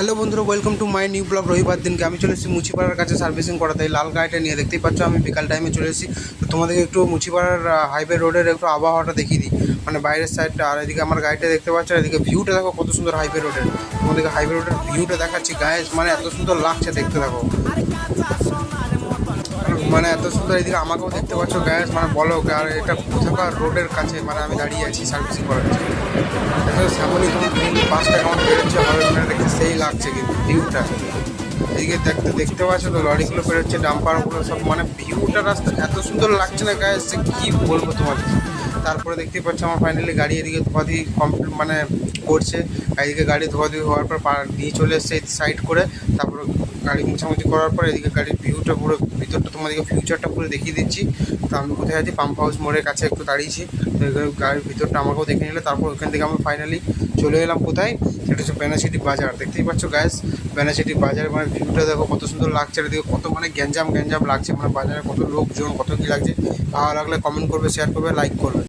Hello বন্ধুরা, welcome to my new blog. রবিবার দিনকে আমি চলে এসেছি মুচিপাড়ার কাছে সার্ভিসিং করাতে। এই লাল গাড়িটা নিয়ে দেখতেই পাচ্ছ, আমি বিকাল টাইমে চলে এসেছি। তো তোমাদেরকে একটু মুচিপাড়ার হাইওয়ে রোডের একটু আবহাওয়াটা দেখিয়ে দিই, মানে বাইরের সাইডটা। আর এদিকে আমার গাড়িটা দেখতে পাচ্ছ, আর এদিকে ভিউটা দেখো কত সুন্দর হাইওয়ে রোডের। তোমাদেরকে হাইওয়ে রোডের ভিউটা দেখাচ্ছি গাইস, মানে এত সুন্দর লাগছে, দেখতে থাকো। মানে এত সুন্দর, এদিকে আমাকেও দেখতে পাচ্ছ গ্যাস, মানে বলো। আর এটা কোথাকার রোডের কাছে, মানে আমি দাঁড়িয়ে আছি সার্ভিসিং করার জন্য। সামনে তোমার বাসটা কেমন বেরোচ্ছে হবে, মানে দেখতে সেই লাগছে কিন্তু ভিউটা। এদিকে দেখতে পাচ্ছ তো, লরিগুলো বেরোচ্ছে, ডাম্পারগুলো সব, মানে ভিউটা রাস্তা এত সুন্দর লাগছে না গ্যাস, যে কী বলবো তোমাকে। তারপরে দেখতেই পাচ্ছ আমার ফাইনালি গাড়ি এদিকে ধোয়াধুয়ি কমপ্লিট মানে করছে। এদিকে গাড়ি ধোয়াধুয়ি হওয়ার পর নিয়ে চলে এসছে সাইড করে। তারপরে গাড়ি মোছামুছি করার পর এদিকে গাড়ির ভিউটা পুরো ভিতরটা তোমাদেরকে ফিউচারটা পুরো দেখিয়ে দিচ্ছি। তো আমি কোথায় আছি, পাম্প হাউস মোড়ের কাছে একটু দাঁড়িয়েছি। তো গাড়ির ভিতরটা আমাকেও দেখে নিলে। তারপর ওখান থেকে আমি ফাইনালি চলে এলাম কোথায়, সেটা হচ্ছে বেনাচিটি বাজার। দেখতেই পাচ্ছ গ্যাস, বেনাচিটি বাজার, মানে ভিউটা দেখো কত সুন্দর লাগছে। এদিকে কত মানে গ্যাঞ্জাম লাগছে, মানে বাজারে কত লোকজন, কত কী লাগছে। ভালো লাগলে কমেন্ট করবে, শেয়ার করবে, লাইক করবে।